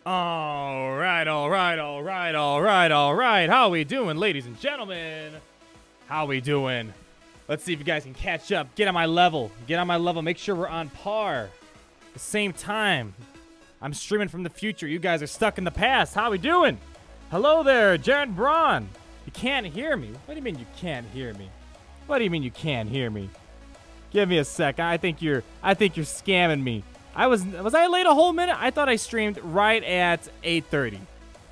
All right, all right, all right, all right, all right. How we doing, ladies and gentlemen? How we doing? Let's see if you guys can catch up. Get on my level. Get on my level. Make sure we're on par. At the same time, I'm streaming from the future. You guys are stuck in the past. How we doing? Hello there, Jared Braun. You can't hear me. What do you mean you can't hear me? What do you mean you can't hear me? Give me a sec. I think you're scamming me. Was I late a whole minute? I thought I streamed right at 8:30.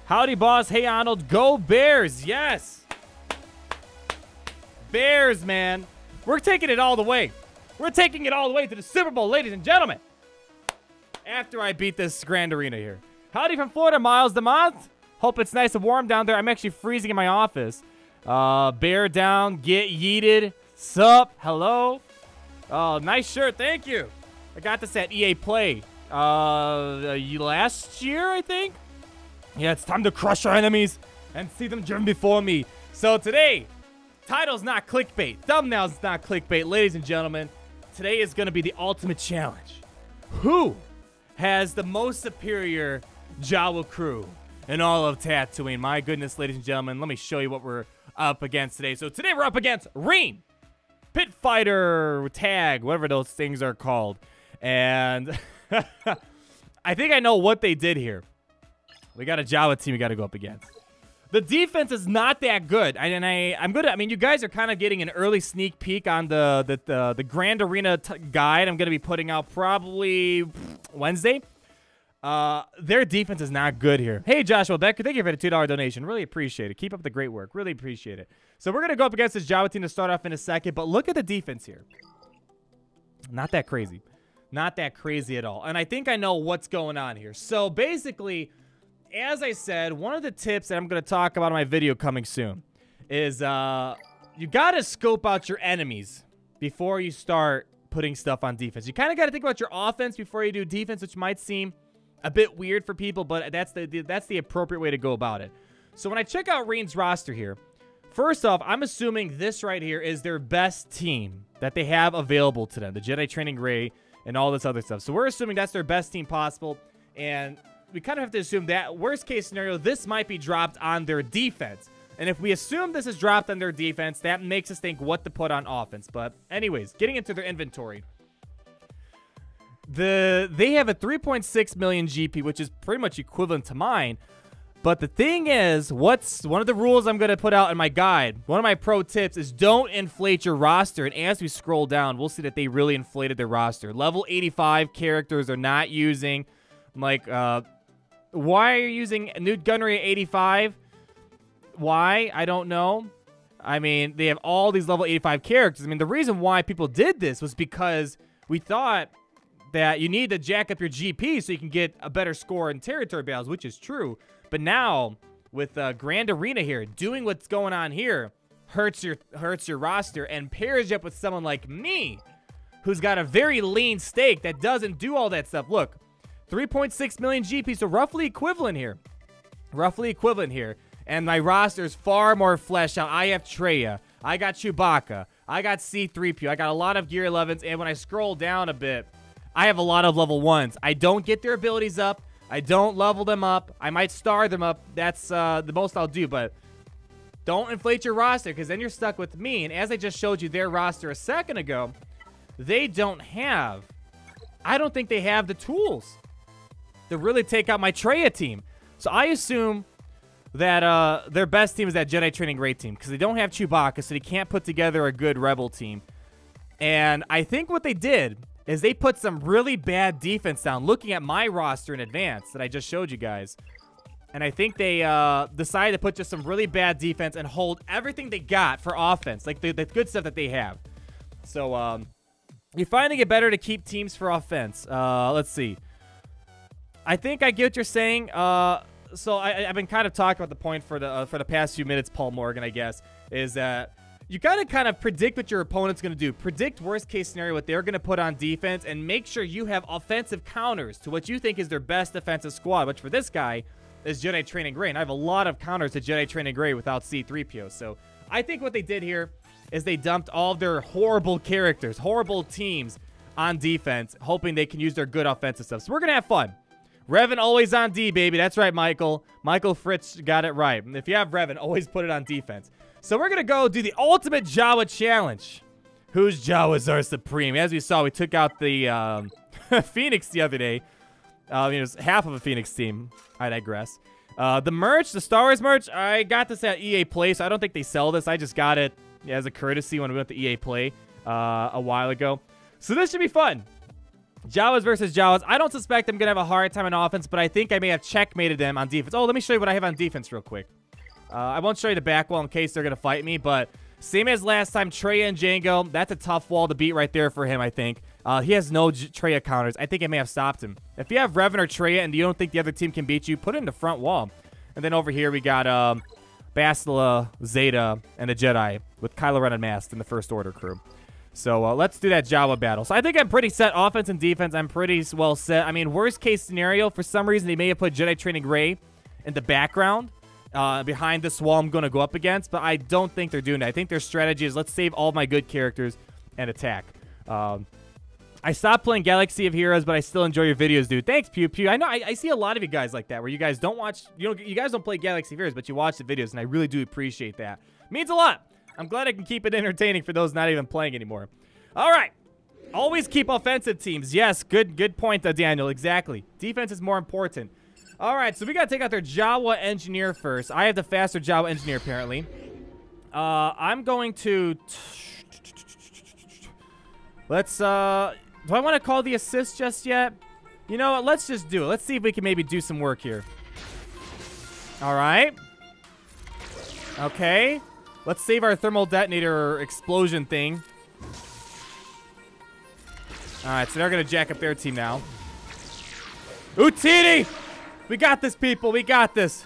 Howdy, boss. Hey, Arnold. Go Bears. Yes. Bears, man. We're taking it all the way. We're taking it all the way to the Super Bowl, ladies and gentlemen. After I beat this Grand Arena here. Howdy from Florida, Miles DeMont. Hope it's nice and warm down there. I'm actually freezing in my office. Bear down. Get yeeted. Sup. Hello. Oh, nice shirt. Thank you. I got this at EA Play last year, I think. Yeah, it's time to crush our enemies and see them driven before me. So today, title's not clickbait. Thumbnail's not clickbait. Ladies and gentlemen, today is going to be the ultimate challenge. Who has the most superior Jawa crew in all of Tatooine? My goodness, ladies and gentlemen, let me show you what we're up against today. So today we're up against Reen, Pit Fighter, Tag, whatever those things are called. And I think I know what they did here. We got a Jawa team we got to go up against. The defense is not that good. I'm good. I mean, you guys are kind of getting an early sneak peek on the Grand Arena guide I'm going to be putting out probably Wednesday. Their defense is not good here. Hey, Joshua Becker, thank you for the $2 donation. Really appreciate it. Keep up the great work. Really appreciate it. So we're going to go up against this Jawa team to start off in a second. But look at the defense here. Not that crazy. Not that crazy at all. And I think I know what's going on here. So basically, as I said, one of the tips that I'm going to talk about in my video coming soon is you got to scope out your enemies before you start putting stuff on defense. You kind of got to think about your offense before you do defense, which might seem a bit weird for people, but that's the appropriate way to go about it. So when I check out Reen's roster here, first off, I'm assuming this right here is their best team that they have available to them, the Jedi Training Gray and all this other stuff. So we're assuming that's their best team possible, and we kind of have to assume that worst case scenario, this might be dropped on their defense. And if we assume this is dropped on their defense, that makes us think what to put on offense. But anyways, getting into their inventory. They have a 3.6 million GP, which is pretty much equivalent to mine. But the thing is, what's one of the rules I'm going to put out in my guide, one of my pro tips is don't inflate your roster. And as we scroll down, we'll see that they really inflated their roster. Level 85 characters are not using, like, why are you using Newt Gunnery at 85? Why? I don't know. I mean, they have all these level 85 characters. I mean, the reason why people did this was because we thought that you need to jack up your GP so you can get a better score in territory battles, which is true. But now, with Grand Arena here, doing what's going on here hurts your roster and pairs you up with someone like me, who's got a very lean stake that doesn't do all that stuff. Look, 3.6 million GP, so roughly equivalent here. Roughly equivalent here. And my roster is far more fleshed out. I have Traya. I got Chewbacca. I got C-3PO. I got a lot of Gear 11s. And when I scroll down a bit, I have a lot of level 1s. I don't get their abilities up. I don't level them up. I might star them up. That's the most I'll do. But don't inflate your roster, because then you're stuck with me. And as I just showed you their roster a second ago, they don't have... I don't think they have the tools to really take out my Traya team. So I assume that their best team is that Jedi Training Gray team, because they don't have Chewbacca, so they can't put together a good Rebel team. And I think what they did is they put some really bad defense down, looking at my roster in advance that I just showed you guys. And I think they decided to put just some really bad defense and hold everything they got for offense, like the good stuff that they have. So you're finding it better to keep teams for offense. Let's see. I think I get what you're saying. So I've been kind of talking about the point for the past few minutes, Paul Morgan, I guess, is that you got to kind of predict what your opponent's going to do. Predict worst case scenario what they're going to put on defense, and make sure you have offensive counters to what you think is their best defensive squad, which for this guy is Jedi Training Gray. And I have a lot of counters to Jedi Training Gray without C-3PO. So I think what they did here is they dumped all of their horrible characters, horrible teams on defense, hoping they can use their good offensive stuff. So we're going to have fun. Revan always on D, baby. That's right, Michael. Michael Fritz got it right. If you have Revan, always put it on defense. So we're going to go do the ultimate Jawa challenge. Whose Jawas are supreme? As we saw, we took out the Phoenix the other day. It was half of a Phoenix team. I digress. The merch, the Star Wars merch, I got this at EA Play, so I don't think they sell this. I just got it as a courtesy when we went to EA Play a while ago. So this should be fun. Jawas versus Jawas. I don't suspect I'm going to have a hard time on offense, but I think I may have checkmated them on defense. Oh, let me show you what I have on defense real quick. I won't show you the back wall in case they're going to fight me, but same as last time, Traya and Django, that's a tough wall to beat right there for him, I think. He has no Traya counters. I think I may have stopped him. If you have Revan or Traya and you don't think the other team can beat you, put it in the front wall. And then over here we got Bastila, Zeta, and the Jedi with Kylo Ren unmasked in the First Order crew. So let's do that Jawa battle. So I think I'm pretty set. Offense and defense, I'm pretty well set. I mean, worst case scenario, for some reason, they may have put Jedi Training Rey in the background behind this wall I'm going to go up against, but I don't think they're doing that. I think their strategy is let's save all my good characters and attack. I stopped playing Galaxy of Heroes, but I still enjoy your videos, dude. Thanks, Pew Pew. I know I see a lot of you guys like that, where you guys don't watch, you guys don't play Galaxy of Heroes, but you watch the videos, and I really do appreciate that. It means a lot. I'm glad I can keep it entertaining for those not even playing anymore. All right. Always keep offensive teams. Yes, good point, Daniel. Exactly. Defense is more important. All right, so we got to take out their Jawa engineer first. I have the faster Jawa engineer, apparently. I'm going to... Let's, do I want to call the assist just yet? You know what? Let's just do it. Let's see if we can maybe do some work here. All right. Okay. Let's save our thermal detonator explosion thing. All right, so they're going to jack up their team now. Utini! We got this, people. We got this.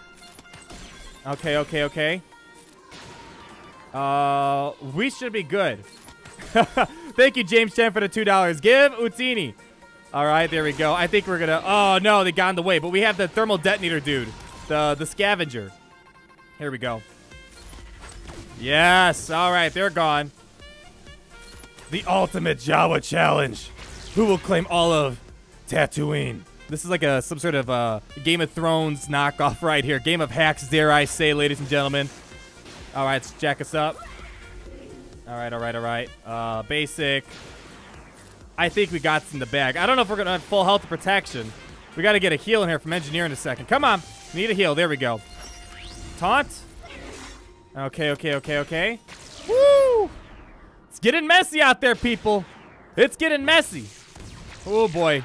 Okay. We should be good. Thank you, James Chen, for the $2. Give Utini. All right, there we go. I think we're going to... Oh, no, they got in the way. But we have the thermal detonator dude. The scavenger. Here we go. Yes. All right, they're gone. The ultimate Jawa challenge. Who will claim all of Tatooine? This is like some sort of Game of Thrones knockoff right here. Game of hacks, dare I say, ladies and gentlemen. All right, let's jack us up. All right. Basic. I think we got this in the bag. I don't know if we're going to have full health protection. We got to get a heal in here from Engineer in a second. Come on. Need a heal. There we go. Taunt. Okay. Woo! It's getting messy out there, people. It's getting messy. Oh, boy.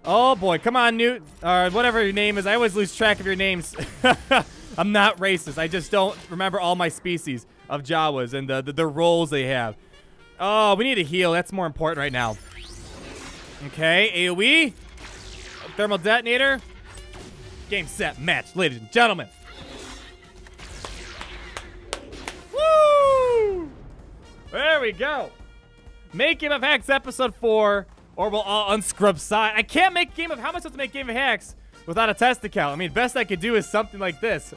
Oh, boy. Come on, Newt. Or whatever your name is. I always lose track of your names. I'm not racist. I just don't remember all my species of Jawas and the roles they have. Oh, we need a heal. That's more important right now. Okay, AoE. Thermal detonator. Game, set, match, ladies and gentlemen. Woo! There we go. Make Game of Hacks episode 4, or we'll all unscrub side. I can't make Game of... How am I supposed to make Game of Hacks without a test account? I mean, best I could do is something like this.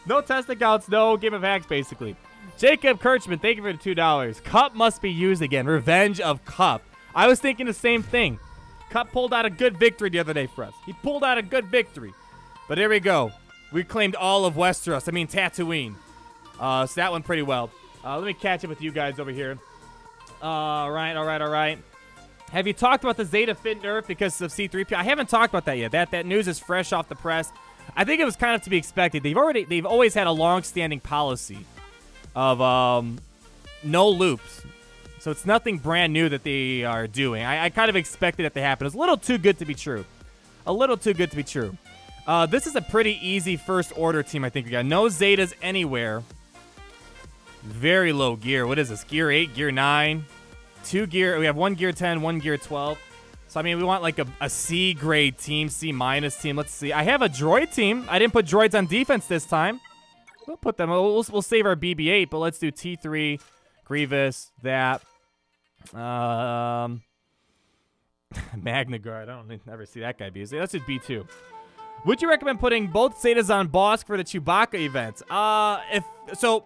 No test accounts, no Game of Hacks, basically. Jacob Kirchman, thank you for the $2. Cup must be used again. Revenge of Cup. I was thinking the same thing. Cup pulled out a good victory the other day for us. He pulled out a good victory. But here we go. We claimed all of Westeros. I mean, Tatooine. So that went pretty well. Let me catch up with you guys over here. All right. Have you talked about the Zeta Fit nerf because of C-3PO? I haven't talked about that yet. That news is fresh off the press. I think it was kind of to be expected. They've always had a long-standing policy of no loops. So it's nothing brand new that they are doing. I kind of expected it to happen. It's a little too good to be true. This is a pretty easy first order team, I think we got. No Zetas anywhere. Very low gear. What is this? Gear 8, Gear 9. 2 gear. We have 1 Gear 10, 1 Gear 12. So, I mean, we want like a C grade team, C minus team. Let's see. I have a droid team. I didn't put droids on defense this time. We'll put them. We'll save our BB-8, but let's do T3, Grievous, that. Magna Guard. I don't never see that guy be used. Let's do B2. Would you recommend putting both Zetas on Bosk for the Chewbacca event? So,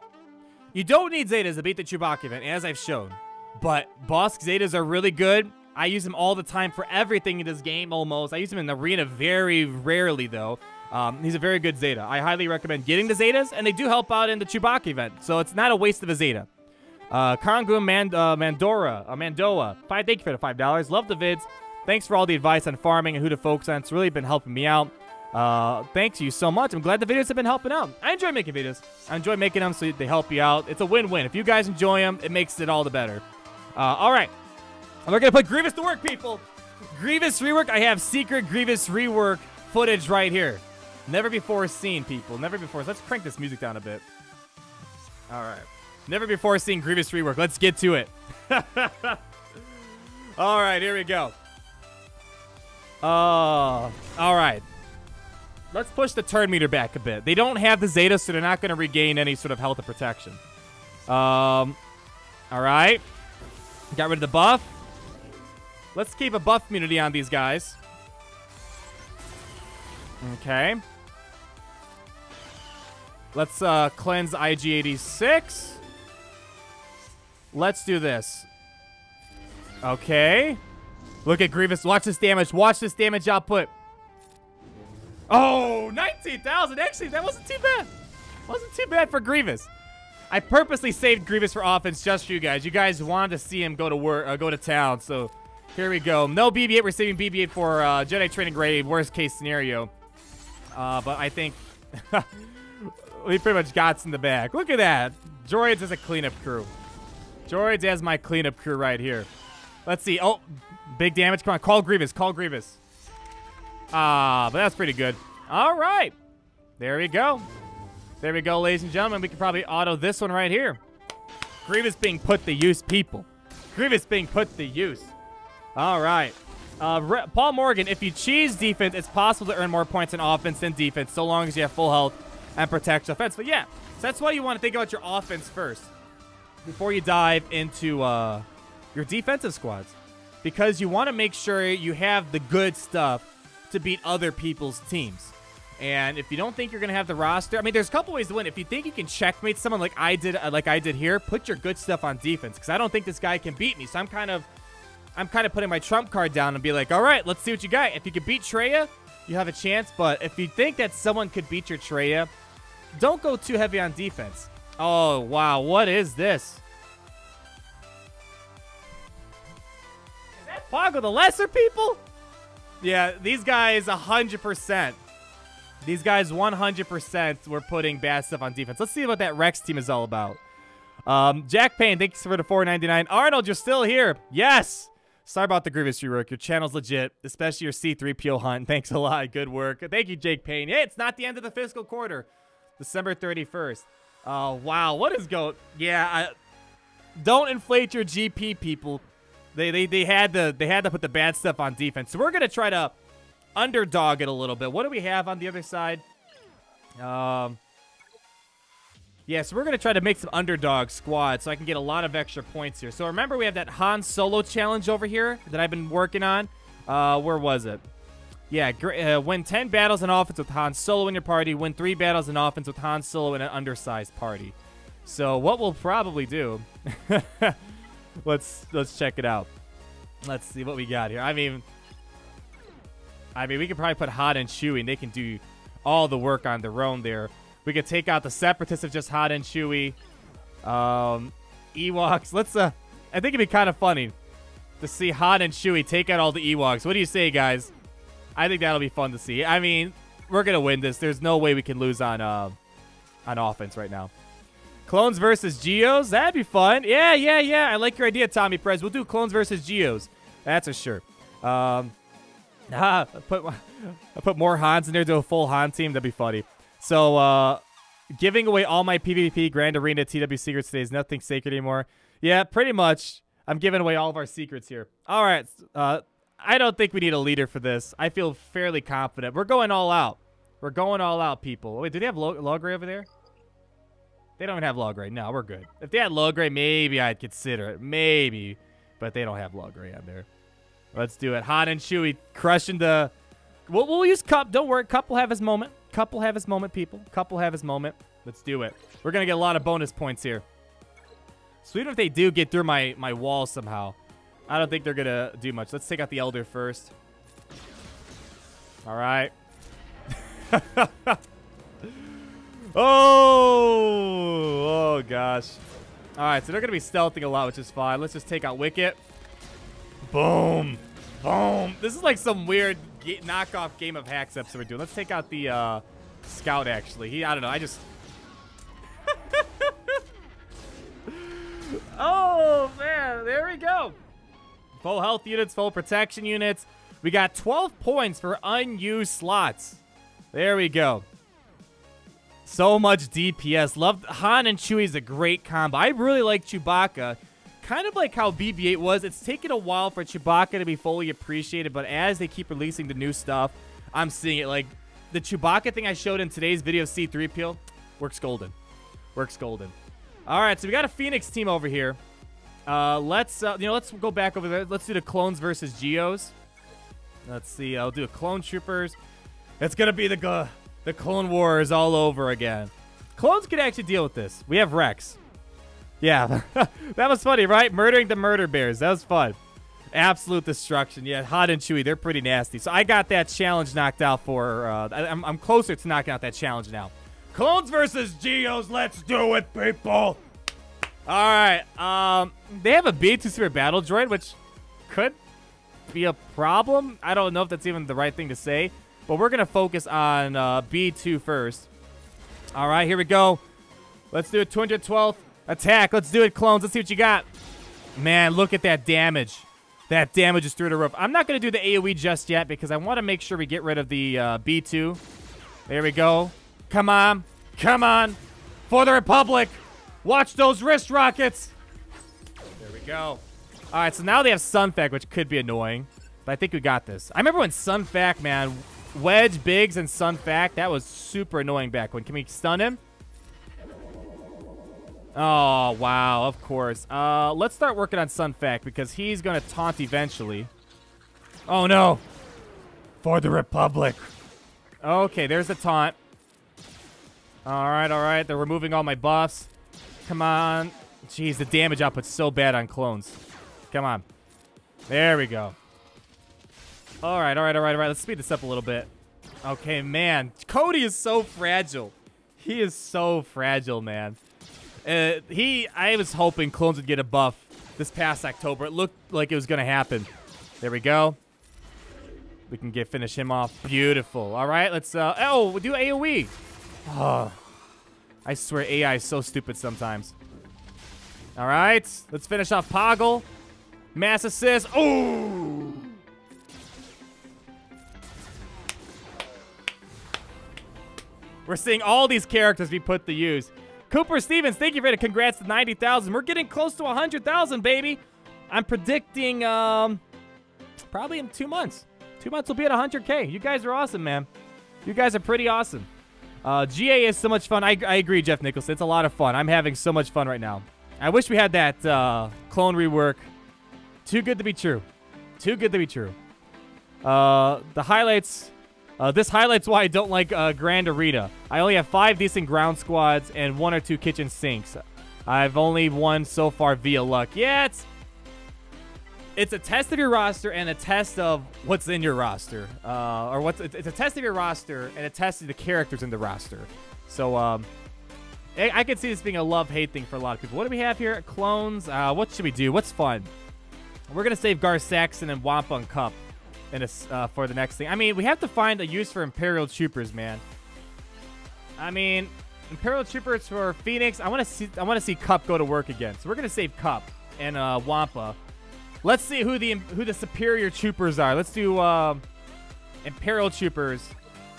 you don't need Zetas to beat the Chewbacca event, as I've shown. But Bosk Zetas are really good. I use him all the time for everything in this game, almost. I use him in the arena very rarely, though. He's a very good Zeta. I highly recommend getting the Zetas, and they do help out in the Chewbacca event, so it's not a waste of a Zeta. Karangum Mandoa. Thank you for the $5. Love the vids. Thanks for all the advice on farming and who to focus on. It's really been helping me out. Thanks you so much. I'm glad the videos have been helping out. I enjoy making videos. I enjoy making them so they help you out. It's a win-win. If you guys enjoy them, it makes it all the better. All right. We're going to put Grievous to work, people. Grievous rework. I have secret Grievous rework footage right here. Never before seen, people. Never before. Let's crank this music down a bit. All right. Never before seen Grievous rework. Let's get to it. All right, here we go. All right. Let's push the turn meter back a bit. They don't have the Zeta, so they're not going to regain any sort of health or protection. All right. Got rid of the buff. Let's keep a buff immunity on these guys. Okay. Let's cleanse IG-86. Let's do this. Okay. Look at Grievous. Watch this damage. Watch this damage output. Oh, 19,000. Actually, that wasn't too bad. Wasn't too bad for Grievous. I purposely saved Grievous for offense just for you guys. You guys wanted to see him go to work, go to town. So here we go. No BB-8. We're saving BB-8 for Jedi training grade. Worst case scenario. But I think we pretty much got in the back. Look at that. Droids as a cleanup crew. Droids as my cleanup crew right here. Let's see. Oh, big damage. Come on. Call Grievous. Call Grievous. But that's pretty good. All right. There we go. There we go, ladies and gentlemen. We can probably auto this one right here. Grievous being put to use, people. Grievous being put to use. All right. Paul Morgan, if you cheese defense, it's possible to earn more points in offense than defense, so long as you have full health and protect offense. But yeah, so that's why you want to think about your offense first before you dive into your defensive squads, because you want to make sure you have the good stuff to beat other people's teams. And if you don't think you're going to have the roster, I mean, there's a couple ways to win. If you think you can checkmate someone like I did here, put your good stuff on defense, because I don't think this guy can beat me. So I'm kind of putting my trump card down and be like, all right, let's see what you got. If you can beat Traya, you have a chance. But if you think that someone could beat your Traya, don't go too heavy on defense. Oh, wow. What is this? Is that Pago the Lesser, people? Yeah, these guys 100%. These guys 100% were putting bad stuff on defense. Let's see what that Rex team is all about. Jack Payne, thanks for the $4.99. Arnold, you're still here. Yes. Sorry about the Grievous rework. Your channel's legit, especially your C-3PO hunt. Thanks a lot. Good work. Thank you, Jake Payne. Hey, it's not the end of the fiscal quarter. December 31st. Oh, wow. What is going... Yeah, don't inflate your GP, people. They had to put the bad stuff on defense. So we're going to try to underdog it a little bit. What do we have on the other side? Yeah, so we're going to try to make some underdog squads so I can get a lot of extra points here. So remember, we have that Han Solo challenge over here that I've been working on. Where was it? Yeah, win 10 battles in offense with Han Solo in your party. Win 3 battles in offense with Han Solo in an undersized party. So what we'll probably do... let's check it out. Let's see what we got here. I mean, we could probably put Han and Chewie, and they can do all the work on their own there. We could take out the Separatists of just Han and Chewie. Ewoks. Let's, I think it'd be kind of funny to see Han and Chewie take out all the Ewoks. What do you say, guys? I think that'll be fun to see. I mean, we're going to win this. There's no way we can lose on offense right now. Clones versus Geos. That'd be fun. Yeah. I like your idea, Tommy Prez. We'll do Clones versus Geos. That's for sure. I put more Hans in there to a full Han team. That'd be funny. So, giving away all my PvP Grand Arena TW secrets today is nothing sacred anymore. Yeah, pretty much. I'm giving away all of our secrets here. All right. I don't think we need a leader for this. I feel fairly confident. We're going all out. We're going all out, people. Wait, do they have Logray over there? They don't even have Logray. No, we're good. If they had Logray, maybe I'd consider it. Maybe. But they don't have Logray on there. Let's do it. Han and Chewie crushing the... We'll use Cup. Don't worry. Cup will have his moment. Cup will have his moment, people. Cup will have his moment. Let's do it. We're going to get a lot of bonus points here. So even if they do get through my wall somehow, I don't think they're going to do much. Let's take out the Elder first. All right. Oh, gosh. All right, so they're going to be stealthing a lot, which is fine. Let's just take out Wicket. Boom. Boom. This is like some weird knockoff game of hacks episode we're doing. Let's take out the Scout, actually. I don't know. I just... Oh, man. There we go. Full health units, full protection units. We got 12 points for unused slots. There we go. So much DPS. Love Han and Chewie is a great combo. I really like Chewbacca. Kind of like how BB-8 was. It's taken a while for Chewbacca to be fully appreciated, but as they keep releasing the new stuff, I'm seeing it. Like, the Chewbacca thing I showed in today's video, C-3PO, works golden. Works golden. All right, so we got a Phoenix team over here. Let's go back over there. Let's do the clones versus Geos. Let's see. I'll do a clone troopers. It's gonna be the Clone Wars all over again. Clones could actually deal with this. We have Rex. Yeah, that was funny, right? Murdering the murder bears. That was fun. Absolute destruction. Yeah, Han and Chewie, they're pretty nasty. So I got that challenge knocked out for... I'm closer to knocking out that challenge now. Clones versus Geos. Let's do it, people. All right. They have a B2 Super Battle Droid, which could be a problem. I don't know if that's even the right thing to say. But we're going to focus on B2 first. All right, here we go. Let's do a 212th attack. Let's do it, clones. Let's see what you got. Man, look at that damage. That damage is through the roof. I'm not going to do the AoE just yet because I want to make sure we get rid of the B2. There we go. Come on. Come on. For the Republic. Watch those wrist rockets. There we go. All right, so now they have Sunfac, which could be annoying. But I think we got this. I remember when Sunfac, man, Wedge, Biggs, and Sunfac, that was super annoying back when. Can we stun him? Oh, wow, of course. Let's start working on Sunfac because he's going to taunt eventually. Oh, no. For the Republic. Okay, there's the taunt. All right, all right. They're removing all my buffs. Come on. Jeez, the damage output's so bad on clones. Come on. There we go. All right, all right, all right, all right. Let's speed this up a little bit. Okay, man. Cody is so fragile. He is so fragile, man. I was hoping clones would get a buff this past October. It looked like it was going to happen. There we go. We can finish him off. Beautiful. All right, let's, we'll do AoE. Oh, I swear AI is so stupid sometimes. All right, let's finish off Poggle. Mass assist. Oh! We're seeing all these characters be put to use. Cooper Stevens, thank you for the congrats to 90,000. We're getting close to 100,000, baby. I'm predicting probably in 2 months. 2 months will be at 100K. You guys are awesome, man. You guys are pretty awesome. GA is so much fun. I agree, Jeff Nicholson. It's a lot of fun. I'm having so much fun right now. I wish we had that clone rework. Too good to be true. Too good to be true. The highlights... this highlights why I don't like Grand Arena. I only have 5 decent ground squads and 1 or 2 kitchen sinks. I've only won so far via luck. Yeah, it's a test of your roster and a test of what's in your roster. It's a test of your roster and a test of the characters in the roster. So I could see this being a love-hate thing for a lot of people. What do we have here? Clones. What should we do? What's fun? We're gonna save Gar Saxon and Wampa and Cup for the next thing. I mean, we have to find a use for Imperial Troopers, man. I mean, Imperial Troopers for Phoenix. I want to see Cup go to work again. So we're gonna save Cup and Wampa. Let's see who the superior troopers are. Let's do Imperial Troopers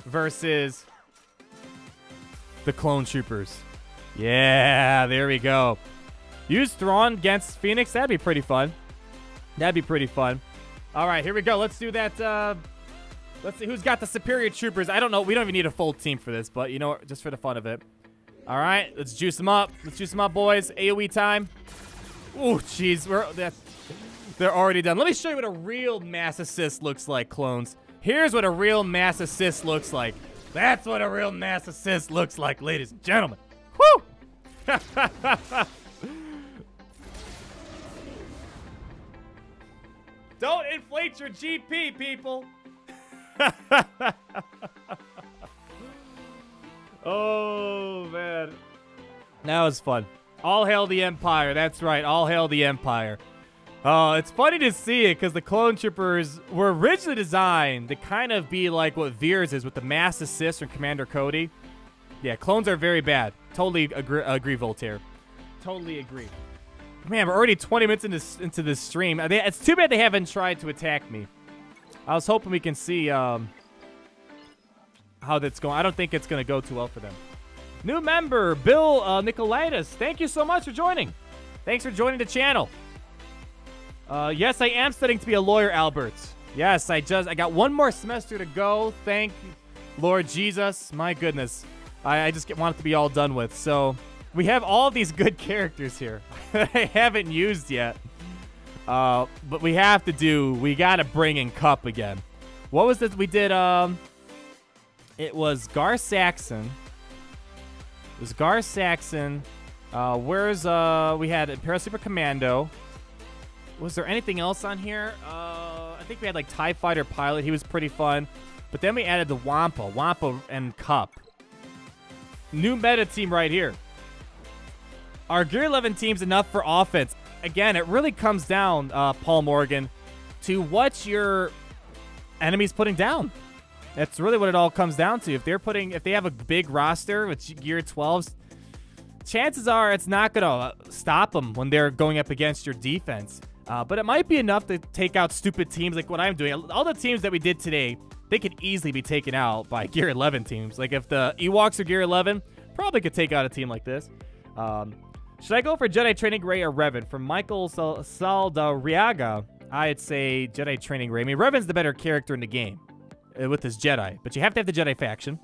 versus the Clone Troopers. Yeah, there we go. Use Thrawn against Phoenix. That'd be pretty fun. That'd be pretty fun. All right, here we go. Let's do that. Let's see who's got the superior troopers. I don't know. We don't even need a full team for this, but you know, just for the fun of it. All right, let's juice them up. Let's juice them up, boys. AoE time. Oh, jeez. They're already done. Let me show you what a real mass assist looks like, clones. Here's what a real mass assist looks like. That's what a real mass assist looks like, ladies and gentlemen. Woo! Don't inflate your GP, people. Oh, man. That was fun. All hail the Empire. That's right. All hail the Empire. Oh, it's funny to see it because the clone troopers were originally designed to kind of be like what Veers is with the mass assist from Commander Cody. Yeah, clones are very bad. Totally agree, Voltaire. Totally agree. Man, we're already 20 minutes into this stream. It's too bad they haven't tried to attack me. I was hoping we can see how that's going. I don't think it's going to go too well for them. New member, Bill Nicolaitis. Thank you so much for joining. Thanks for joining the channel. Yes, I am studying to be a lawyer, Albert. Yes, I got one more semester to go. Thank Lord Jesus. My goodness. I just want it to be all done with. So we have all these good characters here that I haven't used yet. But we got to bring in Cup again. What was this? We did, it was Gar Saxon. It was Gar Saxon. We had Imperial Super Commando. Was there anything else on here? I think we had like TIE Fighter Pilot. He was pretty fun. But then we added the Wampa and Cup. New meta team right here. Are Gear 11 teams enough for offense? Again, it really comes down, Paul Morgan, to what your enemy's putting down. That's really what it all comes down to. If they have a big roster with Gear 12s, chances are it's not going to stop them when they're going up against your defense. But it might be enough to take out stupid teams like what I'm doing. All the teams that we did today, they could easily be taken out by Gear 11 teams. Like if the Ewoks are Gear 11, probably could take out a team like this. Should I go for Jedi Training Ray or Revan? From Michael Saldariaga, I'd say Jedi Training Ray. I mean, Revan's the better character in the game with his Jedi, but you have to have the Jedi faction.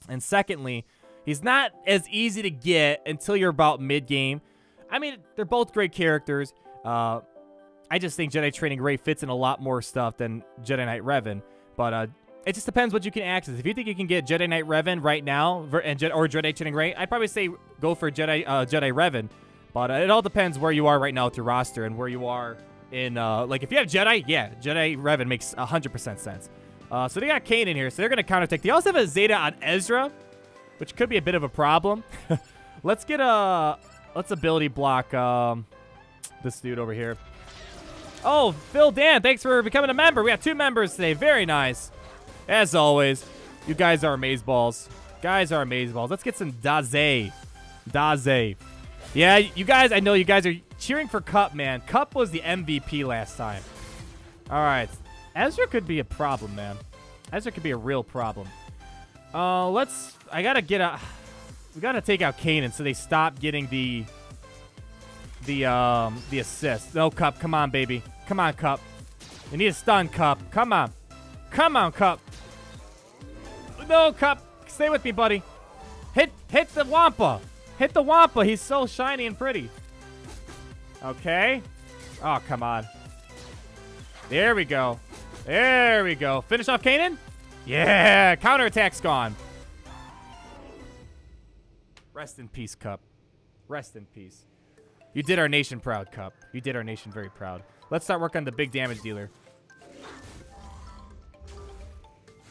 And secondly, he's not as easy to get until you're about mid-game. I mean, they're both great characters. I just think Jedi Training Ray fits in a lot more stuff than Jedi Knight Revan. But it just depends what you can access. If you think you can get Jedi Knight Revan right now or Jedi Training Ray, I'd probably say go for Jedi Revan. But it all depends where you are right now with your roster and where you are in, like, if you have Jedi, yeah, Jedi Revan makes 100% sense. So they got Kane in here, so they're going to counterattack. They also have a Zeta on Ezra, which could be a bit of a problem. Let's ability block this dude over here. Oh, Phil Dan, thanks for becoming a member. We got 2 members today. Very nice. As always, you guys are amazeballs. Let's get some Daze. Yeah, you guys, I know you guys are cheering for Cup, man. Cup was the MVP last time. All right. Ezra could be a problem, man. Ezra could be a real problem. We got to take out Kanan so they stop getting the assist. No, Cup, come on, baby. Come on, Cup. You need a stun, Cup. Come on, Cup. No, Cup. Stay with me, buddy. Hit the Wampa. Hit the Wampa. He's so shiny and pretty. Okay. Oh, come on. There we go. Finish off Kanan? Yeah. Counterattack's gone. Rest in peace, Cup. Rest in peace. You did our nation proud, Cup. You did our nation very proud. Let's start working on the big damage dealer.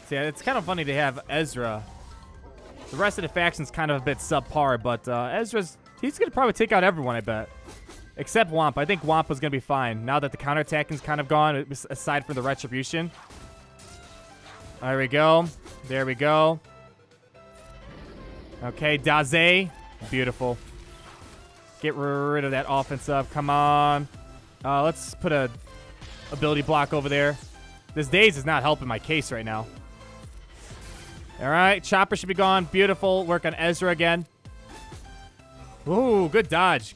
See, it's kind of funny to have Ezra. The rest of the faction's kind of a bit subpar, but he's going to probably take out everyone, I bet. Except Wampa. I think Wampa's going to be fine now that the counterattacking's kind of gone, aside from the retribution. There we go. Okay, Daze. Beautiful. Get rid of that offense up. Come on. Let's put a ability block over there. This Daze is not helping my case right now. All right, Chopper should be gone. Beautiful. Work on Ezra again. Ooh, good dodge.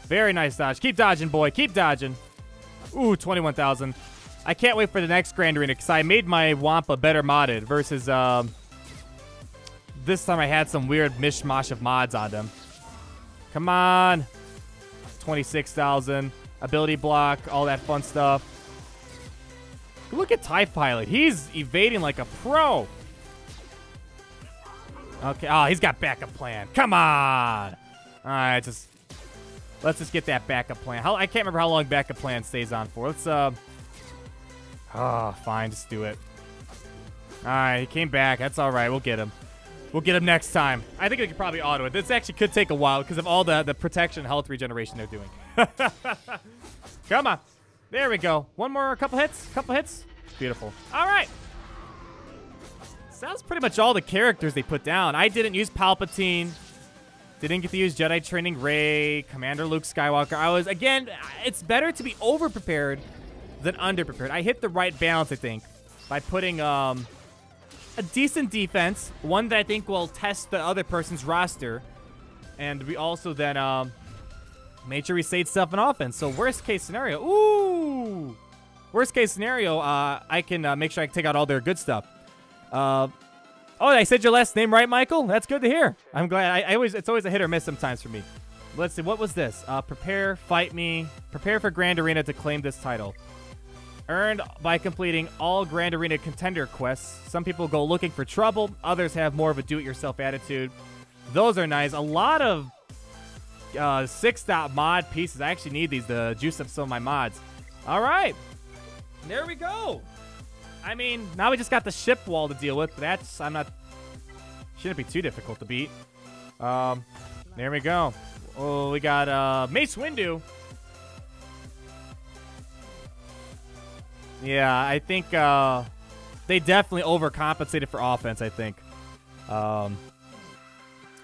Very nice dodge. Keep dodging, boy. Keep dodging. Ooh, 21,000. I can't wait for the next Grand Arena because I made my Wampa better modded versus this time I had some weird mishmash of mods on them. Come on. 26,000. Ability block, all that fun stuff. Look at TIE Pilot. He's evading like a pro. Okay. Oh, he's got backup plan. Come on. All right, just let's just get that backup plan. I can't remember how long backup plan stays on for. Let's, oh, fine, just do it. All right, he came back. That's all right. We'll get him. We'll get him next time. I think we could probably auto it. This actually could take a while because of all the protection and health regeneration they're doing. Come on. There we go. One more, couple hits. Beautiful. All right. So that was pretty much all the characters they put down. I didn't use Palpatine. Didn't get to use Jedi Training Rey, Commander Luke Skywalker. Again, it's better to be over-prepared than under-prepared. I hit the right balance, I think, by putting a decent defense, one that I think will test the other person's roster, and we also then made sure we saved stuff in offense. So worst case scenario, ooh! Worst case scenario, I can make sure I can take out all their good stuff. Oh, I said your last name right, Michael? That's good to hear. I'm glad. It's always a hit or miss sometimes for me. Let's see. What was this? Prepare, fight me. Prepare for Grand Arena to claim this title. Earned by completing all Grand Arena contender quests. Some people go looking for trouble. Others have more of a do-it-yourself attitude. Those are nice. A lot of 6-dot mod pieces. I actually need these to juice up some of my mods. All right. There we go. I mean, now we just got the ship wall to deal with, but that's, shouldn't be too difficult to beat. There we go. Oh, we got, Mace Windu. Yeah, I think, they definitely overcompensated for offense, I think.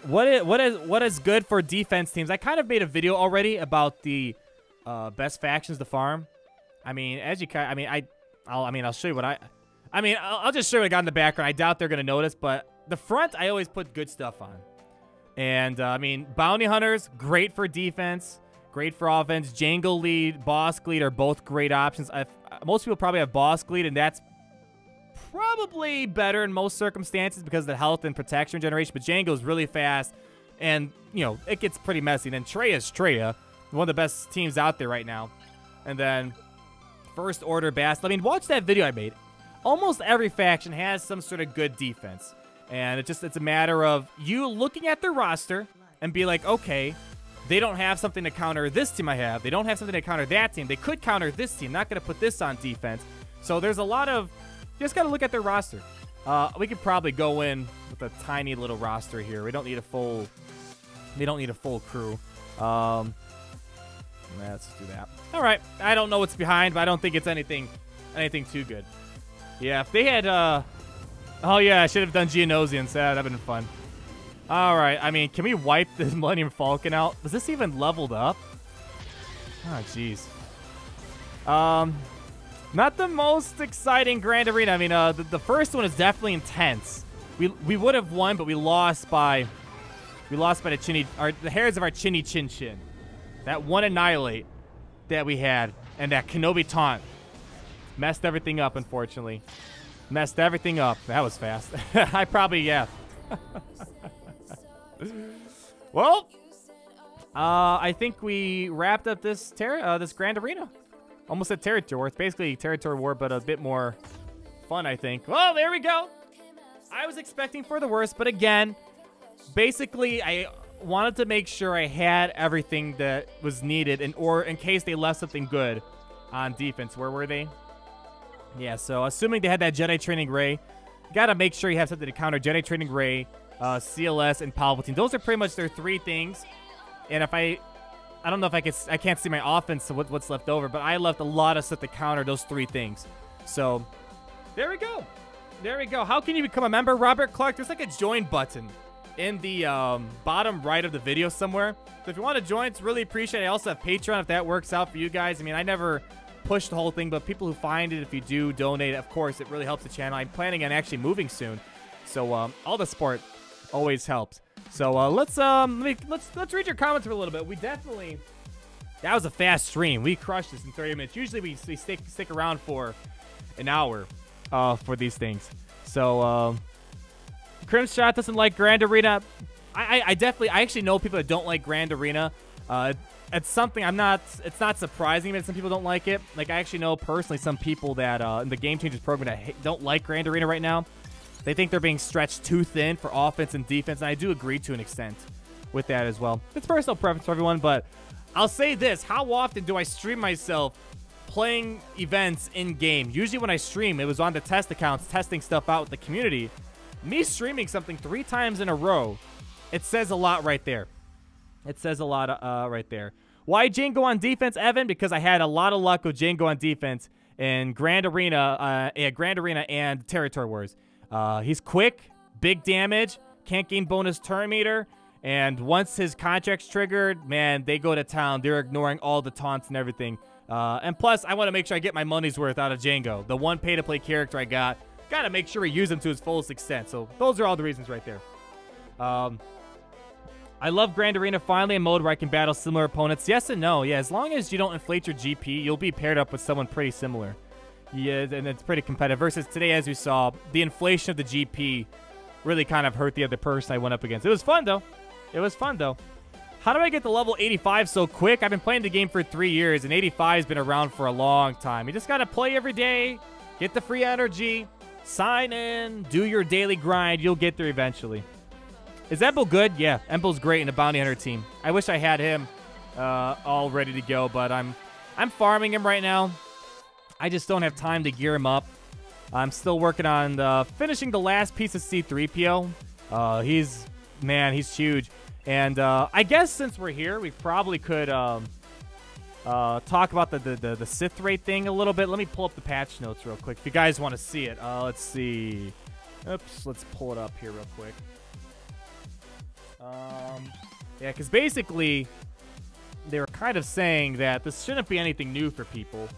What is good for defense teams? I kind of made a video already about the, best factions to farm. I mean, as you kind, I'll show you what I'll just show you what I got in the background. I doubt they're going to notice, but the front, I always put good stuff on. And, I mean, Bounty Hunters, great for defense, great for offense. Jango Lead, Boss Lead are both great options. Most people probably have Boss Lead, and that's probably better in most circumstances because of the health and protection generation. But Jango is really fast, and, you know, it gets pretty messy. And then Trey's Trey, one of the best teams out there right now. And then First Order Bast. I mean, watch that video I made. Almost every faction has some sort of good defense. And it's a matter of you looking at their roster and be like, okay, they don't have something to counter this team I have. They don't have something to counter that team. They could counter this team. Not going to put this on defense. So there's a lot of, you just got to look at their roster. We could probably go in with a tiny little roster here. We don't need a full crew. Let's do that. All right. I don't know what's behind, but I don't think it's anything too good. Yeah, if they had, oh yeah, I should have done Geonosians. That would have been fun. All right. I mean, can we wipe this Millennium Falcon out? Was this even leveled up? Oh, jeez. Not the most exciting Grand Arena. I mean, the first one is definitely intense. We would have won, but we lost by the hairs of our chinny chin chin. That one Annihilate that we had and that Kenobi taunt messed everything up, unfortunately. Messed everything up. That was fast. I probably, yeah. Well, I think we wrapped up this Grand Arena. Almost a territory war. It's basically territory war, but a bit more fun, I think. Well, there we go. I was expecting for the worst, but again, basically, I wanted to make sure I had everything that was needed, in case they left something good on defense. Where were they? Yeah, so assuming they had that Jedi Training Rey, gotta make sure you have something to counter Jedi Training Rey, CLS, and Palpatine. Those are pretty much their three things. And if I don't know if I can't see my offense, so what's left over, but I left a lot of stuff to counter those three things. So there we go. There we go. How can you become a member, Robert Clark? There's like a join button in the bottom right of the video somewhere. So if you want to join, it's really appreciated. I also have Patreon if that works out for you guys. I mean, I never push the whole thing, but people who find it, if you do donate, of course, it really helps the channel. I'm planning on actually moving soon, so all the support always helps. So let's read your comments for a little bit. We definitely, that was a fast stream. We crushed this in 30 minutes. Usually we stick around for an hour for these things. So Crimshot doesn't like Grand Arena. I actually know people that don't like Grand Arena. It's something it's not surprising that some people don't like it. Like, I actually know personally some people that in the Game Changers program that don't like Grand Arena right now. They think they're being stretched too thin for offense and defense, and I do agree to an extent with that as well. It's personal preference for everyone, but I'll say this. How often do I stream myself playing events in-game? Usually when I stream, it was on the test accounts, testing stuff out with the community. Me streaming something 3 times in a row, it says a lot right there. It says a lot right there. Why Django on defense, Evan? Because I had a lot of luck with Django on defense in Grand Arena and Territory Wars. He's quick, big damage, can't gain bonus turn meter, and once his contract's triggered, man, they go to town. They're ignoring all the taunts and everything. And plus, I want to make sure I get my money's worth out of Django. The one pay-to-play character I got to make sure we use him to his fullest extent. So those are all the reasons right there. I love Grand Arena finally a mode where I can battle similar opponents. Yes and no. Yeah, as long as you don't inflate your GP, you'll be paired up with someone pretty similar. Yeah, and it's pretty competitive. Versus today, as we saw, the inflation of the GP really kind of hurt the other person I went up against. It was fun, though. It was fun, though. How do I get to level 85 so quick? I've been playing the game for 3 years, and 85 has been around for a long time. You just got to play every day, get the free energy, sign in, do your daily grind. You'll get there eventually. Is Emble good? Yeah, Emble's great in the Bounty Hunter team. I wish I had him all ready to go, but I'm farming him right now. I just don't have time to gear him up. I'm still working on finishing the last piece of C-3PO. He's huge. And I guess since we're here, we probably could talk about the Sith rate thing a little bit. Let me pull up the patch notes real quick if you guys want to see it. Let's see. Oops, let's pull it up here real quick. Yeah, because basically they were kind of saying that this shouldn't be anything new for people.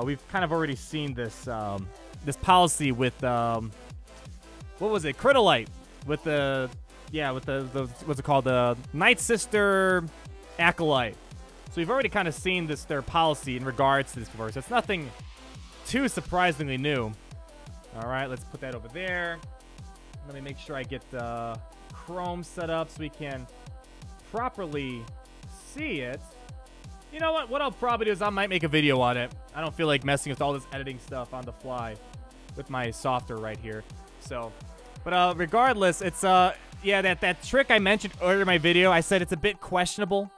We've kind of already seen this this policy with what was it, Critolite, with the what's it called, the Night Sister Acolyte. So we've already kind of seen their policy in regards to this before. So it's nothing too surprisingly new. All right, let's put that over there. Let me make sure I get the Chrome set up so we can properly see it. You know what? What I'll probably do is I might make a video on it. I don't feel like messing with all this editing stuff on the fly with my software right here. So, but regardless, it's yeah, that trick I mentioned earlier in my video. I said it's a bit questionable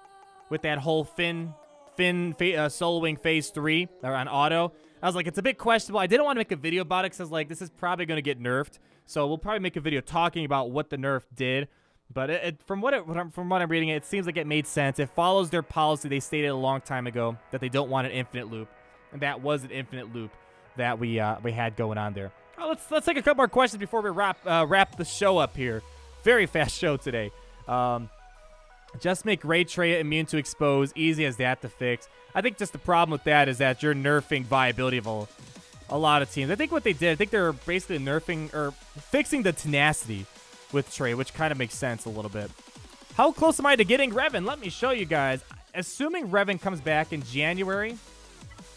with that whole Finn soloing phase 3 or on auto. I was like, it's a bit questionable. I didn't want to make a video about it because I was like, this is probably going to get nerfed. So we'll probably make a video talking about what the nerf did. But from what I'm reading, it seems like it made sense. It follows their policy they stated a long time ago that they don't want an infinite loop, and that was an infinite loop that we had going on there. Oh, let's take a couple more questions before we wrap the show up here. Very fast show today. Just make Ray Treya immune to expose. Easy as that to fix. I think just the problem with that is that you're nerfing viability of a lot of teams. I think what they did, I think they're basically nerfing or fixing the tenacity with Trey, which kind of makes sense a little bit. How close am I to getting Revan? Let me show you guys. Assuming Revan comes back in January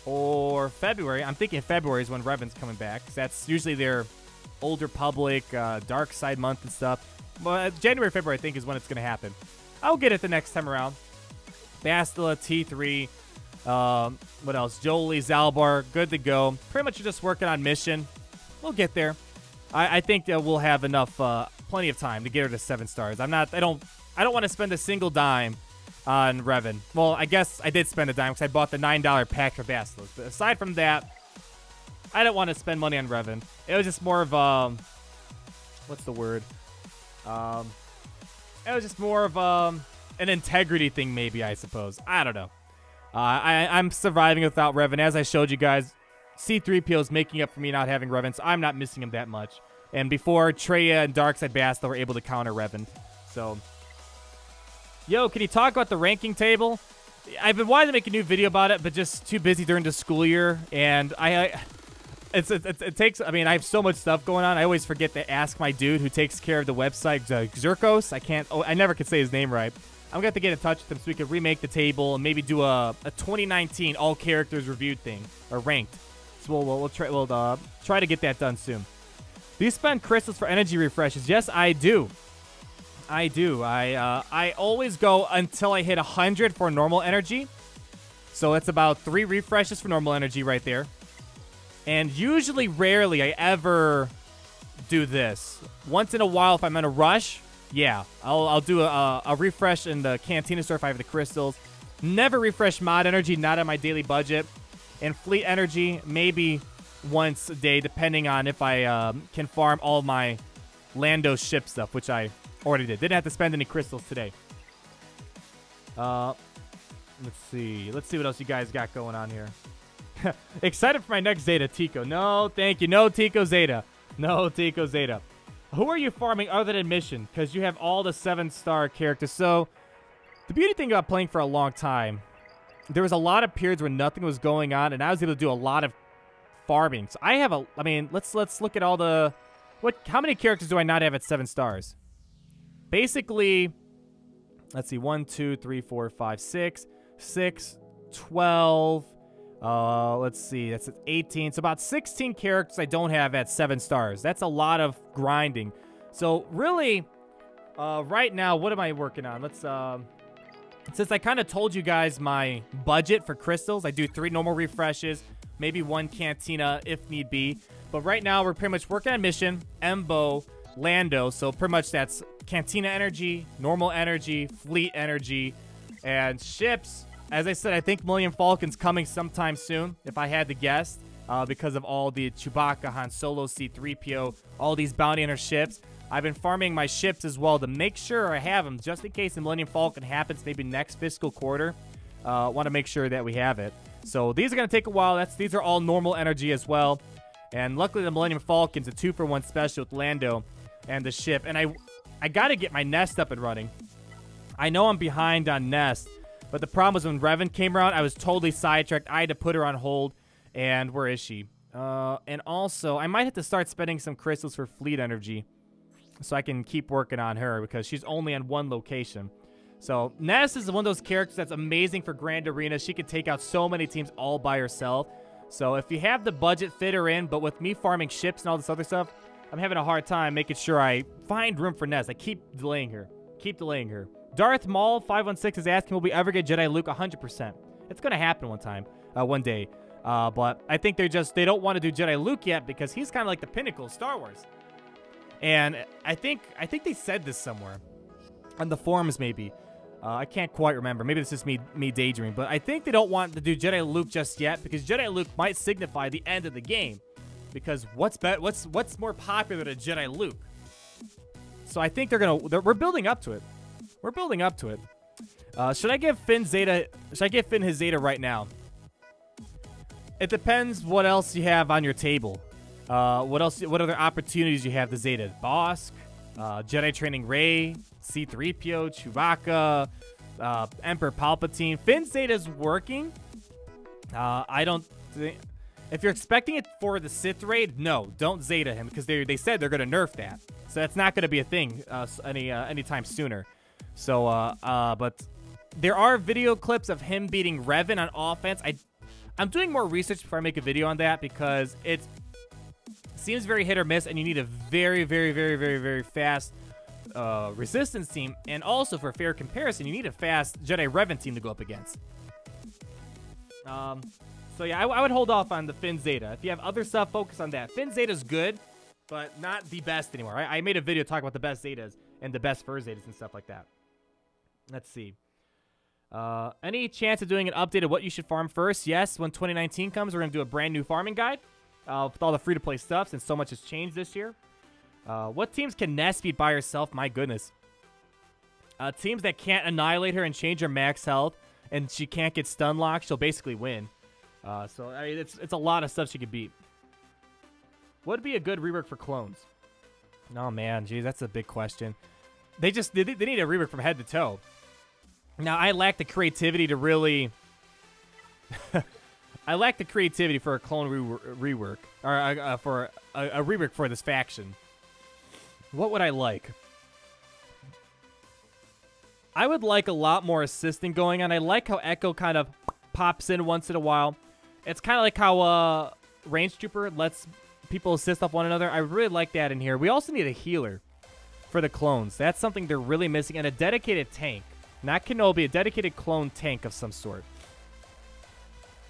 or February. I'm thinking February is when Revan's coming back, because that's usually their Old Republic, Dark Side month and stuff. But January, February, I think, is when it's going to happen. I'll get it the next time around. Bastila, T3. What else? Jolie, Zalbar, good to go. Pretty much just working on mission. We'll get there. I think that we'll have enough, plenty of time to get her to 7 stars. I don't want to spend a single dime on Revan. Well, I guess I did spend a dime because I bought the $9 pack for Bastila. But aside from that, I don't want to spend money on Revan. It was just more of what's the word? It was just more of an integrity thing, maybe, I suppose. I don't know. I'm surviving without Revan. As I showed you guys, C-3PO is making up for me not having Revan, so I'm not missing him that much. And before, Treya and Darkseid Bastila were able to counter Revan. So, yo, can you talk about the ranking table? I've been wanting to make a new video about it, but just too busy during the school year. And it takes, I mean, I have so much stuff going on. I always forget to ask my dude who takes care of the website, Xerkos. I never could say his name right. I'm going to have to get in touch with him so we can remake the table and maybe do a 2019 all characters reviewed thing, or ranked. So we'll try to get that done soon. Do you spend crystals for energy refreshes? Yes, I do. I do. I always go until I hit 100 for normal energy. So it's about 3 refreshes for normal energy right there. And usually, rarely, I ever do this. Once in a while, if I'm in a rush, yeah, I'll do a refresh in the Cantina store if I have the crystals. Never refresh mod energy, not on my daily budget. And fleet energy, maybe once a day, depending on if I can farm all my Lando ship stuff, which I already did. Didn't have to spend any crystals today. Let's see. Let's see what else you guys got going on here. Excited for my next Zeta, Tico. No, thank you. No, Tico Zeta. No, Tico Zeta. Who are you farming other than Mission? Because you have all the 7-star characters. So, the beauty thing about playing for a long time, there was a lot of periods where nothing was going on, and I was able to do a lot of farming. So, I have a... I mean, let's look at all the... How many characters do I not have at 7 stars? Basically, let's see. 1, 2, 3, 4, 5, 6, 12... let's see. That's 18. So about 16 characters I don't have at 7 stars. That's a lot of grinding. So really, right now, what am I working on? Let's, since I kind of told you guys my budget for crystals, I do 3 normal refreshes, maybe 1 cantina if need be. But right now, we're pretty much working on Mission, Embo, Lando. So pretty much that's cantina energy, normal energy, fleet energy, and ships. As I said, I think Millennium Falcon's coming sometime soon, if I had to guess, because of all the Chewbacca, Han Solo, C-3PO, all these bounty hunter ships. I've been farming my ships as well to make sure I have them, just in case the Millennium Falcon happens maybe next fiscal quarter. Want to make sure that we have it. So these are going to take a while. These are all normal energy as well. And luckily the Millennium Falcon's a 2-for-1 special with Lando and the ship. And I got to get my Nest up and running. I know I'm behind on Nest. But the problem was when Revan came around, I was totally sidetracked. I had to put her on hold. And where is she? And also, I might have to start spending some crystals for fleet energy so I can keep working on her because she's only on 1 location. So Ness is one of those characters that's amazing for Grand Arena. She can take out so many teams all by herself. So if you have the budget, fit her in. But with me farming ships and all this other stuff, I'm having a hard time making sure I find room for Ness. I keep delaying her. Keep delaying her. Darth Maul 516 is asking, will we ever get Jedi Luke? 100%. It's going to happen one day. But I think they don't want to do Jedi Luke yet because he's kind of like the pinnacle of Star Wars. And I think they said this somewhere on the forums maybe. I can't quite remember. Maybe this is me daydreaming. But I think they don't want to do Jedi Luke just yet because Jedi Luke might signify the end of the game. Because what's more popular than Jedi Luke? So I think we're building up to it. We're building up to it. Should I give Finn Zeta? Should I give Finn his Zeta right now? It depends what else you have on your table. What other opportunities you have to Zeta? Bosk, Jedi Training Rey, C-3PO, Chewbacca, Emperor Palpatine. Finn Zeta's working. I don't think... If you're expecting it for the Sith raid, no, don't Zeta him because they said they're going to nerf that. So that's not going to be a thing anytime sooner. So, but there are video clips of him beating Revan on offense. I'm doing more research before I make a video on that because it seems very hit or miss, and you need a very, very, very, very, very fast resistance team. And also, for fair comparison, you need a fast Jedi Revan team to go up against. So yeah, I would hold off on the Finn Zeta. If you have other stuff, focus on that. Finn Zeta's good, but not the best anymore. I made a video talking about the best Zetas and the best Fur Zetas and stuff like that. Let's see. Any chance of doing an update of what you should farm first? Yes, when 2019 comes, we're going to do a brand new farming guide with all the free-to-play stuff since so much has changed this year. What teams can Ness beat by herself? My goodness. Teams that can't annihilate her and change her max health and she can't get stun locked, she'll basically win. So, I mean, it's a lot of stuff she could beat. What would be a good rework for clones? Oh, man. Geez, that's a big question. They need a rework from head to toe. Now, I lack the creativity to really... I lack the creativity for a clone rework. Or for a rework for this faction. What would I like? I would like a lot more assisting going on. I like how Echo kind of pops in once in a while. It's kind of like how Range Trooper lets people assist off one another. I really like that in here. We also need a healer for the clones. That's something they're really missing. And a dedicated tank. Not Kenobi, a dedicated clone tank of some sort.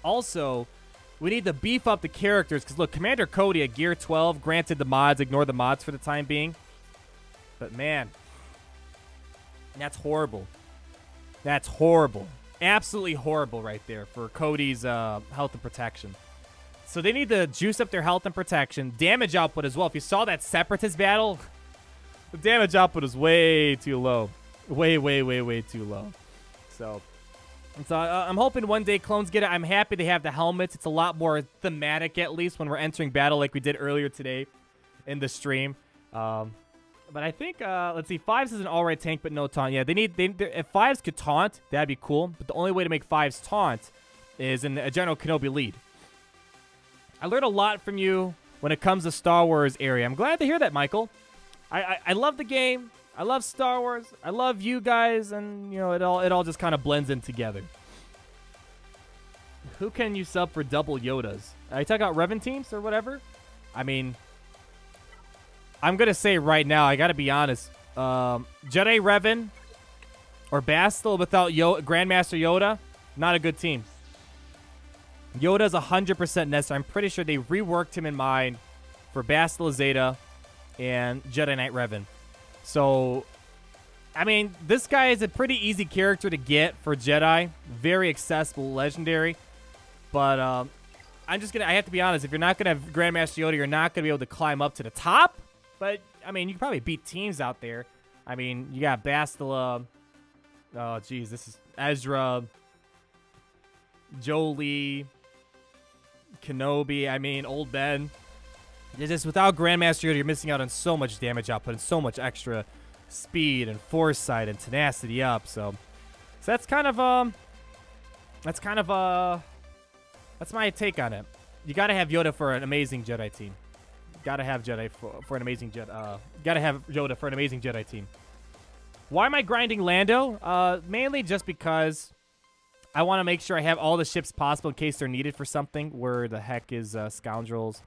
Also, we need to beef up the characters. Because, look, Commander Cody at Gear 12. Granted, the mods. Ignore the mods for the time being. But, man. That's horrible. That's horrible. absolutely horrible right there for Cody's health and protection. So they need to juice up their health and protection. Damage output as well. If you saw that Separatist battle, the damage output is way too low. Way, way, way, way too low. So I'm hoping one day clones get it. I'm happy they have the helmets. It's a lot more thematic, at least, when we're entering battle like we did earlier today in the stream. But I think, let's see, Fives is an alright tank, but no taunt. Yeah, if Fives could taunt, that'd be cool. But the only way to make Fives taunt is in a General Kenobi lead. I learned a lot from you when it comes to Star Wars area. I'm glad to hear that, Michael. I love the game. I love Star Wars. I love you guys, and you know it all just kind of blends in together. Who can you sub for double Yodas? Are you talking about Revan teams or whatever? I mean, I'm gonna say right now, I gotta be honest. Jedi Revan or Bastille without Grandmaster Yoda, not a good team. Yoda's 100% necessary. I'm pretty sure they reworked him in mind for Bastille Zeta and Jedi Knight Revan. So, I mean, this guy is a pretty easy character to get for Jedi. Very accessible, legendary. But I have to be honest, if you're not going to have Grandmaster Yoda, you're not going to be able to climb up to the top. But, I mean, you can probably beat teams out there. I mean, you got Bastila. Oh, geez, this is Ezra. Jolie. Kenobi. I mean, Old Ben. It's just without Grandmaster Yoda, you're missing out on so much damage output and so much extra speed and foresight and tenacity up. So that's kind of that's my take on it. You got to have Yoda for an amazing Jedi team. Got to have Jedi for an amazing Jedi. Got to have Yoda for an amazing Jedi team. Why am I grinding Lando? Mainly just because I want to make sure I have all the ships possible in case they're needed for something. Where the heck is Scoundrels?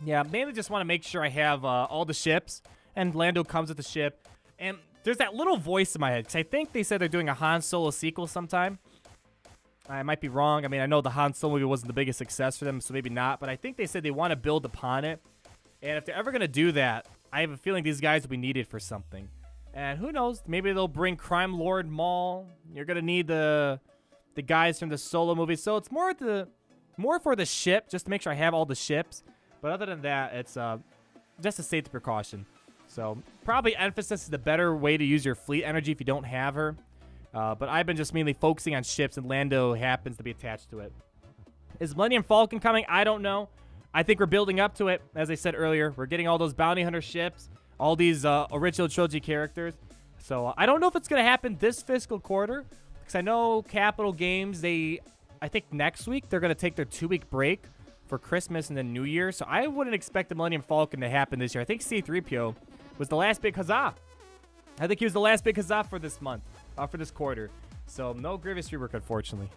Yeah, mainly just want to make sure I have all the ships, and Lando comes with the ship. And there's that little voice in my head, because I think they said they're doing a Han Solo sequel sometime. I might be wrong. I mean, I know the Han Solo movie wasn't the biggest success for them, so maybe not. But I think they said they want to build upon it. And if they're ever going to do that, I have a feeling these guys will be needed for something. And who knows? Maybe they'll bring Crime Lord Maul. You're going to need the guys from the Solo movie. So it's more for the ship, just to make sure I have all the ships. But other than that, it's just a safety precaution. So probably Emphasis is the better way to use your fleet energy if you don't have her. But I've been just mainly focusing on ships, and Lando happens to be attached to it. Is Millennium Falcon coming? I don't know. I think we're building up to it. As I said earlier, we're getting all those bounty hunter ships, all these original trilogy characters. So I don't know if it's going to happen this fiscal quarter, because I know Capital Games, I think next week they're going to take their 2-week break for Christmas and then New Year. So I wouldn't expect the Millennium Falcon to happen this year. I think C-3PO was the last big huzzah. I think he was the last big huzzah for this month, for this quarter. So no Grievous rework, unfortunately.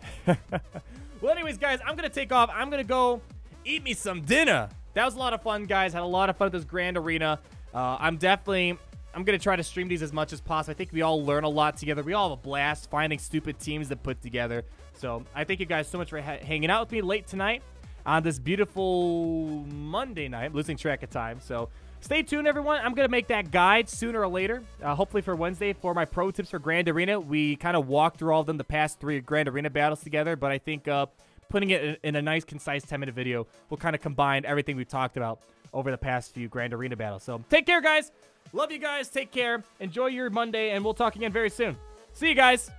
Well, anyways, guys, I'm going to take off. I'm going to go eat me some dinner. That was a lot of fun, guys. Had a lot of fun at this Grand Arena. I'm going to try to stream these as much as possible. I think we all learn a lot together. We all have a blast finding stupid teams to put together. So I thank you guys so much for hanging out with me late tonight on this beautiful Monday night. Losing track of time. So stay tuned, everyone. I'm going to make that guide sooner or later, hopefully for Wednesday, for my pro tips for Grand Arena. We kind of walked through all of them, the past 3 Grand Arena battles together, but I think putting it in a nice, concise 10-minute video will kind of combine everything we've talked about over the past few Grand Arena battles. So take care, guys. Love you guys. Take care. Enjoy your Monday, and we'll talk again very soon. See you guys.